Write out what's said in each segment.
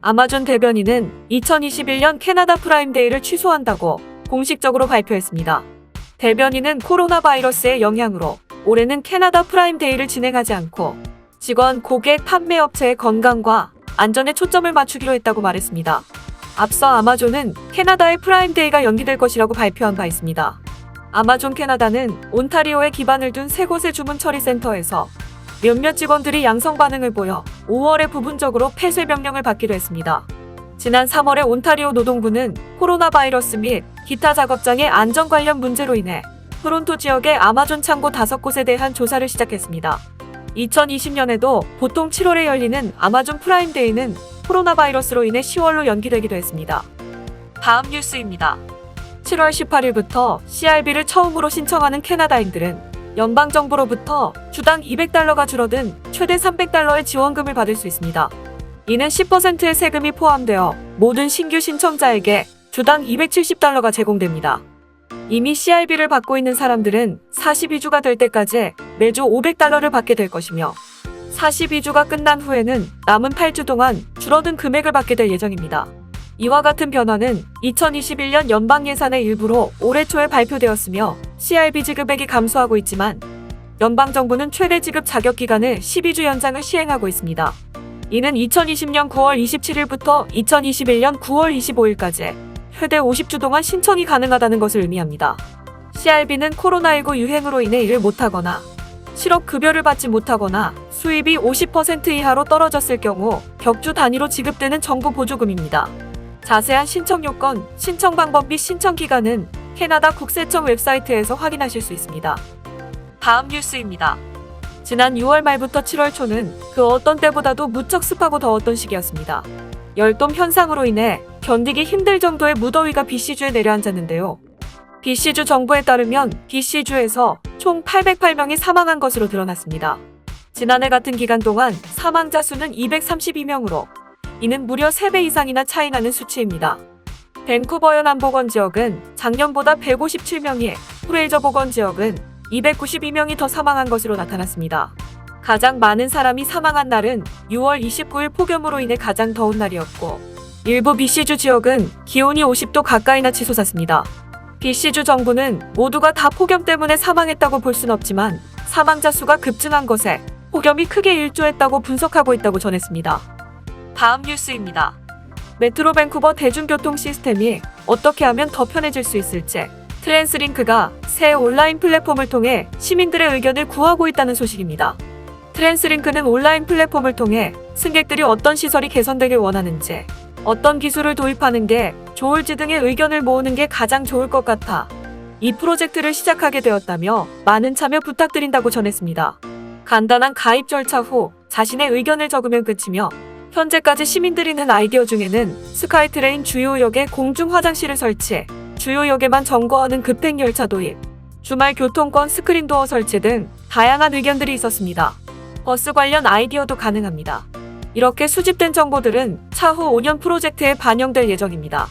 아마존 대변인은 2021년 캐나다 프라임데이를 취소한다고 공식적으로 발표했습니다. 대변인은 코로나 바이러스의 영향으로 올해는 캐나다 프라임데이를 진행하지 않고 직원, 고객, 판매업체의 건강과 안전에 초점을 맞추기로 했다고 말했습니다. 앞서 아마존은 캐나다의 프라임데이가 연기될 것이라고 발표한 바 있습니다. 아마존 캐나다는 온타리오에 기반을 둔 세 곳의 주문 처리 센터에서 몇몇 직원들이 양성 반응을 보여 5월에 부분적으로 폐쇄 명령을 받기로 했습니다. 지난 3월에 온타리오 노동부는 코로나 바이러스 및 기타 작업장의 안전 관련 문제로 인해 토론토 지역의 아마존 창고 5곳에 대한 조사를 시작했습니다. 2020년에도 보통 7월에 열리는 아마존 프라임데이는 코로나 바이러스로 인해 10월로 연기되기도 했습니다. 다음 뉴스입니다. 7월 18일부터 CRB를 처음으로 신청하는 캐나다인들은 연방정부로부터 주당 $200가 줄어든 최대 $300의 지원금을 받을 수 있습니다. 이는 10%의 세금이 포함되어 모든 신규 신청자에게 주당 $270가 제공됩니다. 이미 CRB를 받고 있는 사람들은 42주가 될 때까지 매주 $500를 받게 될 것이며 42주가 끝난 후에는 남은 8주 동안 줄어든 금액을 받게 될 예정입니다. 이와 같은 변화는 2021년 연방 예산의 일부로 올해 초에 발표되었으며 CRB 지급액이 감소하고 있지만 연방정부는 최대 지급 자격 기간을 12주 연장을 시행하고 있습니다. 이는 2020년 9월 27일부터 2021년 9월 25일까지 최대 50주 동안 신청이 가능하다는 것을 의미합니다. CRB는 코로나19 유행으로 인해 일을 못하거나 실업 급여를 받지 못하거나 수입이 50% 이하로 떨어졌을 경우 격주 단위로 지급되는 정부 보조금입니다. 자세한 신청 요건, 신청 방법 및 신청 기간은 캐나다 국세청 웹사이트에서 확인하실 수 있습니다. 다음 뉴스입니다. 지난 6월 말부터 7월 초는 그 어떤 때보다도 무척 습하고 더웠던 시기였습니다. 열돔 현상으로 인해 견디기 힘들 정도의 무더위가 BC주에 내려앉았는데요. BC주 정부에 따르면 BC주에서 총 808명이 사망한 것으로 드러났습니다. 지난해 같은 기간 동안 사망자 수는 232명으로 이는 무려 3배 이상이나 차이나는 수치입니다. 밴쿠버 연안보건 지역은 작년보다 157명이, 프레이저 보건 지역은 292명이 더 사망한 것으로 나타났습니다. 가장 많은 사람이 사망한 날은 6월 29일 폭염으로 인해 가장 더운 날이었고 일부 BC주 지역은 기온이 50도 가까이나 치솟았습니다. BC주 정부는 모두가 다 폭염 때문에 사망했다고 볼 순 없지만 사망자 수가 급증한 것에 폭염이 크게 일조했다고 분석하고 있다고 전했습니다. 다음 뉴스입니다. 메트로 밴쿠버 대중교통 시스템이 어떻게 하면 더 편해질 수 있을지 트랜스링크가 새 온라인 플랫폼을 통해 시민들의 의견을 구하고 있다는 소식입니다. 트랜스링크는 온라인 플랫폼을 통해 승객들이 어떤 시설이 개선되길 원하는지, 어떤 기술을 도입하는 게 좋을지 등의 의견을 모으는 게 가장 좋을 것 같아 이 프로젝트를 시작하게 되었다며 많은 참여 부탁드린다고 전했습니다. 간단한 가입 절차 후 자신의 의견을 적으면 끝이며 현재까지 시민들이 낸 아이디어 중에는 스카이트레인 주요역에 공중 화장실을 설치, 주요역에만 점거하는 급행열차 도입, 주말 교통권 스크린도어 설치 등 다양한 의견들이 있었습니다. 버스 관련 아이디어도 가능합니다. 이렇게 수집된 정보들은 차후 5년 프로젝트에 반영될 예정입니다.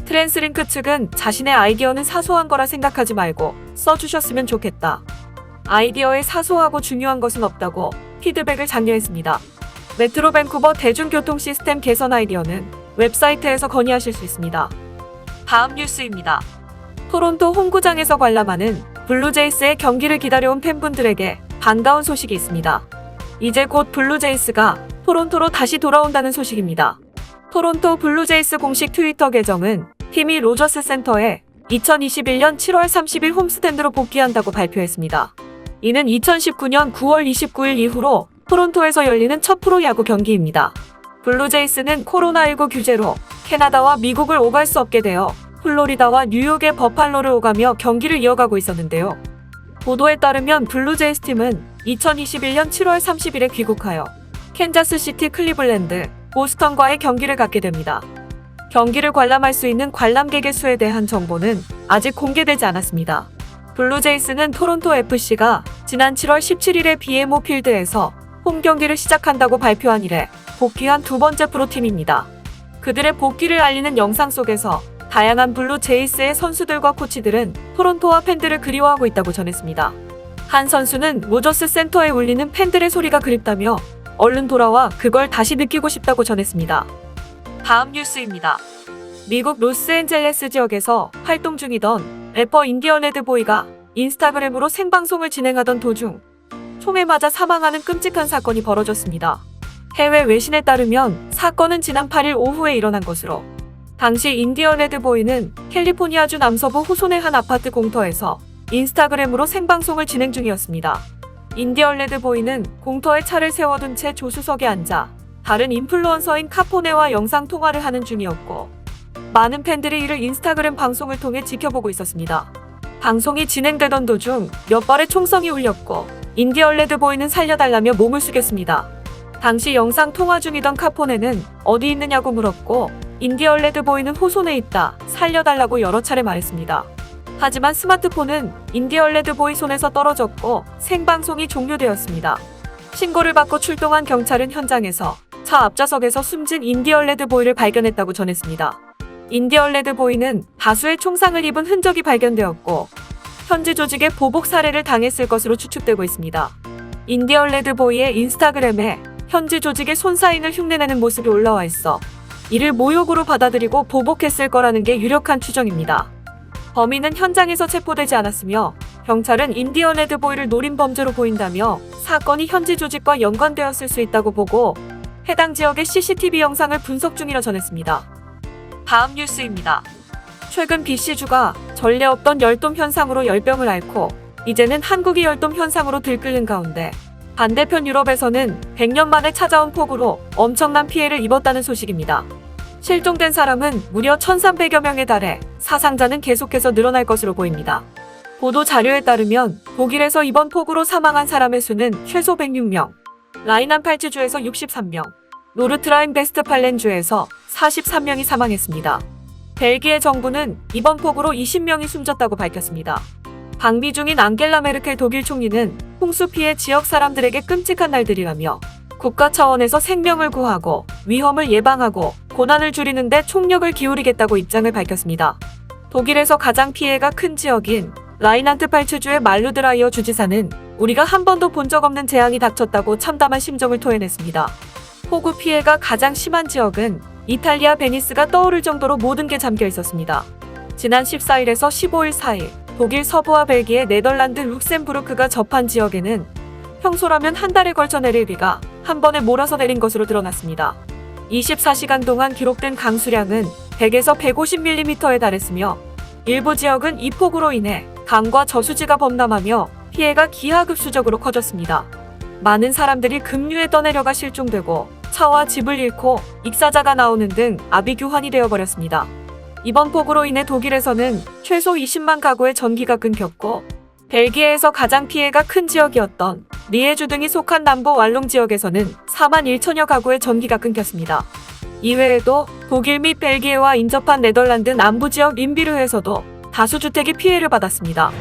트랜스링크 측은 자신의 아이디어는 사소한 거라 생각하지 말고 써주셨으면 좋겠다. 아이디어에 사소하고 중요한 것은 없다고 피드백을 장려했습니다. 메트로 밴쿠버 대중교통 시스템 개선 아이디어는 웹사이트에서 건의하실 수 있습니다. 다음 뉴스입니다. 토론토 홈구장에서 관람하는 블루제이스의 경기를 기다려온 팬분들에게 반가운 소식이 있습니다. 이제 곧 블루제이스가 토론토로 다시 돌아온다는 소식입니다. 토론토 블루제이스 공식 트위터 계정은 팀이 로저스 센터에 2021년 7월 30일 홈스탠드로 복귀한다고 발표했습니다. 이는 2019년 9월 29일 이후로 토론토에서 열리는 첫 프로야구 경기입니다. 블루제이스는 코로나19 규제로 캐나다와 미국을 오갈 수 없게 되어 플로리다와 뉴욕의 버팔로를 오가며 경기를 이어가고 있었는데요. 보도에 따르면 블루제이스 팀은 2021년 7월 30일에 귀국하여 캔자스시티, 클리블랜드, 보스턴과의 경기를 갖게 됩니다. 경기를 관람할 수 있는 관람객의 수에 대한 정보는 아직 공개되지 않았습니다. 블루제이스는 토론토 FC가 지난 7월 17일에 BMO 필드에서 홈 경기를 시작한다고 발표한 이래 복귀한 두 번째 프로팀입니다. 그들의 복귀를 알리는 영상 속에서 다양한 블루제이스의 선수들과 코치들은 토론토와 팬들을 그리워하고 있다고 전했습니다. 한 선수는 로저스 센터에 울리는 팬들의 소리가 그립다며 얼른 돌아와 그걸 다시 느끼고 싶다고 전했습니다. 다음 뉴스입니다. 미국 로스앤젤레스 지역에서 활동 중이던 래퍼 인디언 레드보이가 인스타그램으로 생방송을 진행하던 도중 총에 맞아 사망하는 끔찍한 사건이 벌어졌습니다. 해외 외신에 따르면 사건은 지난 8일 오후에 일어난 것으로, 당시 인디언 레드보이는 캘리포니아주 남서부 호손의 한 아파트 공터에서 인스타그램으로 생방송을 진행 중이었습니다. 인디언 레드보이는 공터에 차를 세워둔 채 조수석에 앉아 다른 인플루언서인 카포네와 영상 통화를 하는 중이었고, 많은 팬들이 이를 인스타그램 방송을 통해 지켜보고 있었습니다. 방송이 진행되던 도중 몇 발의 총성이 울렸고, 인디언 레드보이는 살려달라며 몸을 숙였습니다. 당시 영상 통화 중이던 카포네는 어디 있느냐고 물었고, 인디언 레드보이는 호손에 있다, 살려달라고 여러 차례 말했습니다. 하지만 스마트폰은 인디언 레드보이 손에서 떨어졌고 생방송이 종료되었습니다. 신고를 받고 출동한 경찰은 현장에서 차 앞좌석에서 숨진 인디언 레드보이를 발견했다고 전했습니다. 인디언 레드보이는 다수의 총상을 입은 흔적이 발견되었고, 현지 조직의 보복 살해를 당했을 것으로 추측되고 있습니다. 인디언 레드보이의 인스타그램에 현지 조직의 손사인을 흉내내는 모습이 올라와 있어 이를 모욕으로 받아들이고 보복했을 거라는 게 유력한 추정입니다. 범인은 현장에서 체포되지 않았으며, 경찰은 인디언 레드보이를 노린 범죄로 보인다며 사건이 현지 조직과 연관되었을 수 있다고 보고 해당 지역의 CCTV 영상을 분석 중이라 전했습니다. 다음 뉴스입니다. 최근 BC주가 전례 없던 열돔 현상으로 열병을 앓고 이제는 한국이 열돔 현상으로 들끓는 가운데, 반대편 유럽에서는 100년 만에 찾아온 폭우로 엄청난 피해를 입었다는 소식입니다. 실종된 사람은 무려 1,300여 명에 달해 사상자는 계속해서 늘어날 것으로 보입니다. 보도 자료에 따르면 독일에서 이번 폭우로 사망한 사람의 수는 최소 106명, 라인한팔츠주에서 63명, 노르트라인 베스트팔렌주에서 43명이 사망했습니다. 벨기에 정부는 이번 폭우로 20명이 숨졌다고 밝혔습니다. 방미 중인 앙겔라 메르켈 독일 총리는 홍수 피해 지역 사람들에게 끔찍한 날들이라며 국가 차원에서 생명을 구하고 위험을 예방하고 고난을 줄이는 데 총력을 기울이겠다고 입장을 밝혔습니다. 독일에서 가장 피해가 큰 지역인 라인한트팔츠주의 말루드라이어 주지사는 우리가 한 번도 본 적 없는 재앙이 닥쳤다고 참담한 심정을 토해냈습니다. 폭우 피해가 가장 심한 지역은 이탈리아 베니스가 떠오를 정도로 모든 게 잠겨 있었습니다. 지난 14일에서 15일 4일 독일 서부와 벨기에, 네덜란드, 룩셈부르크가 접한 지역에는 평소라면 한 달에 걸쳐 내릴 비가 한 번에 몰아서 내린 것으로 드러났습니다. 24시간 동안 기록된 강수량은 100에서 150mm에 달했으며, 일부 지역은 이 폭우로 인해 강과 저수지가 범람하며 피해가 기하급수적으로 커졌습니다. 많은 사람들이 급류에 떠내려가 실종되고 차와 집을 잃고 익사자가 나오는 등 아비규환이 되어버렸습니다. 이번 폭우로 인해 독일에서는 최소 20만 가구의 전기가 끊겼고, 벨기에에서 가장 피해가 큰 지역이었던 리에주 등이 속한 남부 왈롱 지역에서는 4만 1천여 가구의 전기가 끊겼습니다. 이외에도 독일 및 벨기에와 인접한 네덜란드 남부 지역 림비르에서도 다수 주택이 피해를 받았습니다.